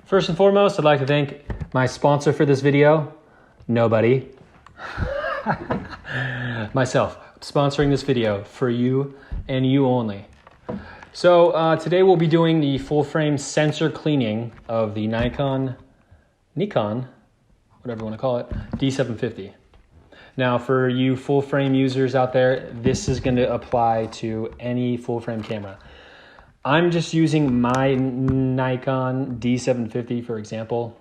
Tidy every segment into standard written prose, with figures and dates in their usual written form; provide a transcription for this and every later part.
First and foremost, I'd like to thank my sponsor for this video, nobody. Myself, sponsoring this video for you and you only. So today we'll be doing the full frame sensor cleaning of the Nikon, whatever you want to call it, D750. Now for you full frame users out there, this is going to apply to any full frame camera. I'm just using my Nikon D750 for example.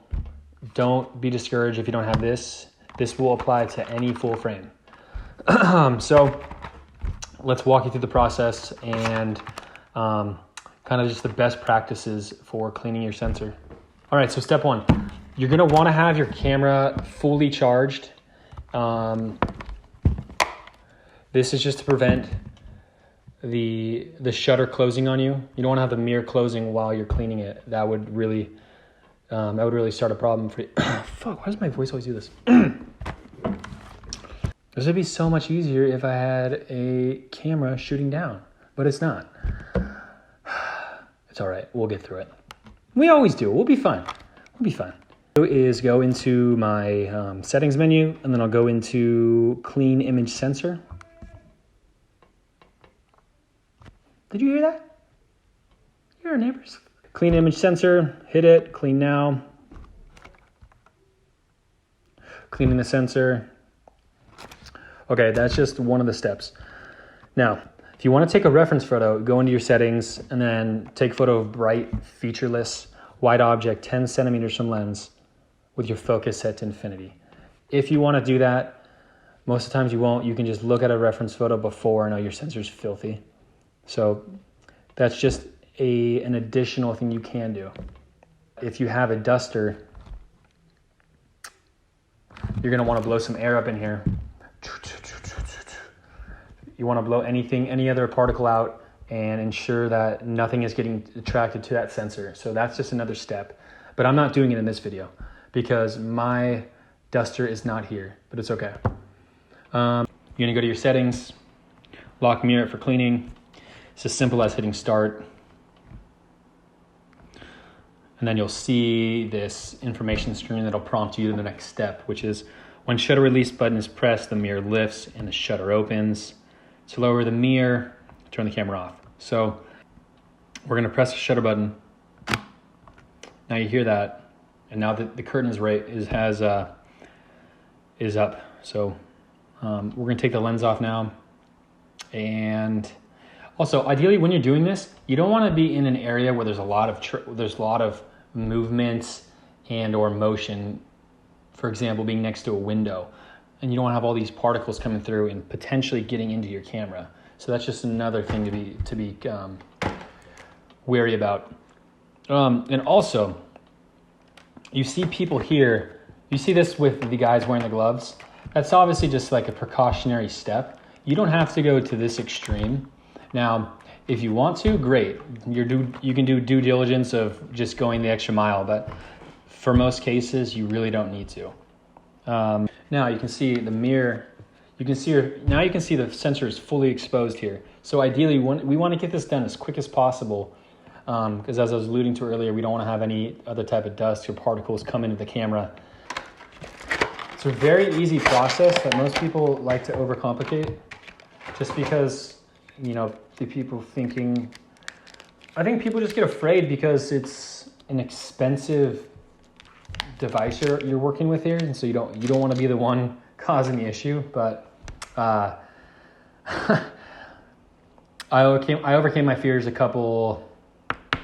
Don't be discouraged if you don't have this. This will apply to any full frame. So let's walk you through the process and kind of just the best practices for cleaning your sensor. All right, so step one, you're gonna wanna have your camera fully charged. This is just to prevent the shutter closing on you. You don't want to have the mirror closing while you're cleaning it. That would really start a problem for you. Fuck, why does my voice always do this? This would be so much easier if I had a camera shooting down, but it's not. It's all right, we'll get through it. We always do, we'll be fine. We'll be fine. Is go into my settings menu, and then I'll go into clean image sensor. Did you hear that? You're our neighbors. Clean image sensor, hit it, clean now. Cleaning the sensor. Okay, that's just one of the steps. Now, if you want to take a reference photo, go into your settings and then take a photo of bright, featureless, wide object, 10 centimeters from lens with your focus set to infinity. If you want to do that, most of the times you won't, you can just look at a reference photo before and know your sensor's filthy. So that's just an additional thing you can do. If you have a duster, you're gonna wanna blow some air up in here. You wanna blow any other particle out and ensure that nothing is getting attracted to that sensor. So that's just another step. But I'm not doing it in this video because my duster is not here, but it's okay. You're gonna go to your settings, lock mirror for cleaning. It's as simple as hitting start. And then you'll see this information screen that'll prompt you to the next step, which is when shutter release button is pressed, the mirror lifts and the shutter opens. To lower the mirror, turn the camera off. So we're gonna press the shutter button. Now you hear that, and now the curtain is up. So we're gonna take the lens off now. And also, ideally, when you're doing this, you don't want to be in an area where there's a lot of movement and or motion. For example, being next to a window, and you don't want to have all these particles coming through and potentially getting into your camera. So that's just another thing to be wary about. And also, you see people here. You see this with the guys wearing the gloves. That's obviously just like a precautionary step. You don't have to go to this extreme. Now, if you want to, great. You can do due diligence of just going the extra mile, but for most cases, you really don't need to. Now you can see the mirror. Now you can see the sensor is fully exposed here. So ideally, we want to get this done as quick as possible, because as I was alluding to earlier, we don't want to have any other type of dust or particles come into the camera. It's a very easy process that most people like to overcomplicate, just because. You know, the people thinking, I think people just get afraid because it's an expensive device you're working with here, and so you don't want to be the one causing the issue. But I overcame my fears a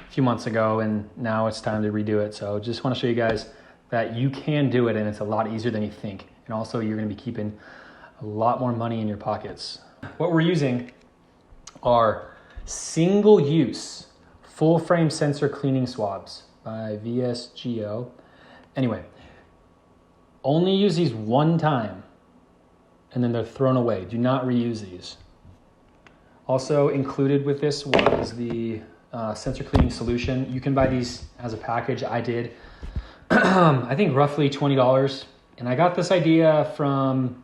few months ago, and now it's time to redo it. So just want to show you guys that you can do it, and it's a lot easier than you think. And also, you're going to be keeping a lot more money in your pockets. What we're using are single-use full-frame sensor cleaning swabs by VSGO. Anyway, only use these one time, and then they're thrown away. Do not reuse these. Also included with this was the sensor cleaning solution. You can buy these as a package. I did, I think roughly $20, and I got this idea from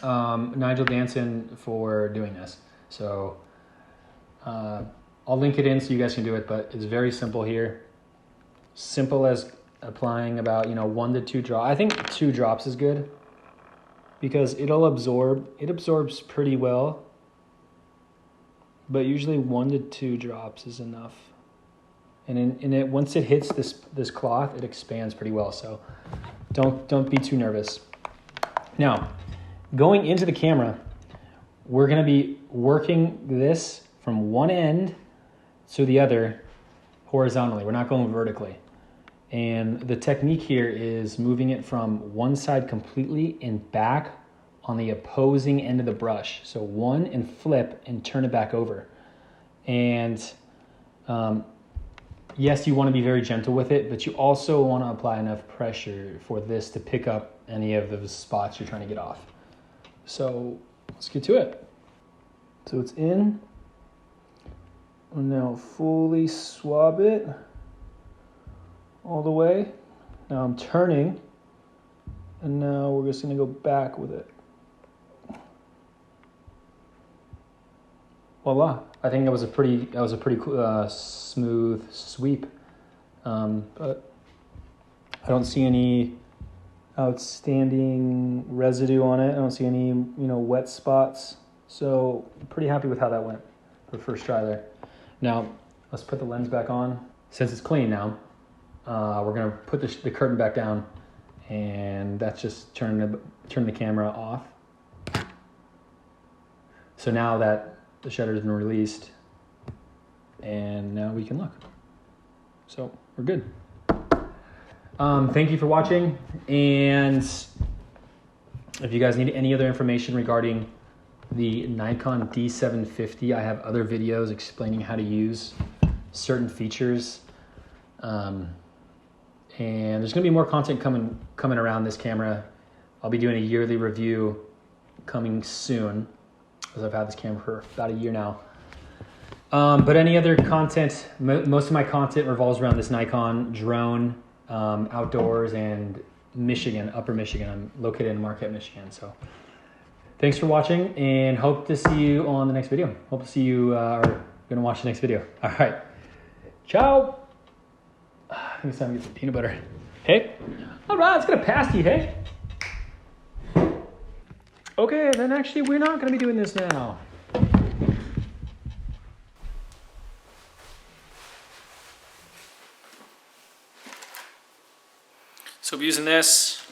Nigel Danson for doing this. So I'll link it in so you guys can do it, but it's very simple here. simple as applying about 1 to 2 drops. I think 2 drops is good because it absorbs pretty well, but usually 1 to 2 drops is enough. And once it hits this cloth, it expands pretty well. So don't be too nervous. Now, going into the camera, we're going to be working this from one end to the other horizontally. We're not going vertically. And the technique here is moving it from one side completely and back on the opposing end of the brush. So one and flip and turn it back over. And yes, you want to be very gentle with it, but you also want to apply enough pressure for this to pick up any of those spots you're trying to get off. So let's get to it. So it's in. We'll now fully swab it all the way. Now I'm turning, and now we're just going to go back with it. Voila! I think that was a pretty smooth sweep, but I don't see any outstanding residue on it. I don't see any wet spots. So I'm pretty happy with how that went for first try there. Now let's put the lens back on. Since it's clean now, we're gonna put the curtain back down, and that's just turn the camera off. So now that the shutter's been released, and now we can look. So we're good. Thank you for watching, and if you guys need any other information regarding the Nikon D750, I have other videos explaining how to use certain features. And there's gonna be more content coming around this camera. I'll be doing a yearly review coming soon, because I've had this camera for about a year now. But any other content, most of my content revolves around this Nikon drone, outdoors, and Michigan, upper Michigan. I'm located in Marquette, Michigan. So thanks for watching, and hope to see you on the next video. Hope to see you are going to watch the next video. All right. Ciao. I think it's time to get some peanut butter. Hey. All right, it's going to pass you, hey. Okay, then actually we're not going to be doing this now. So we're using this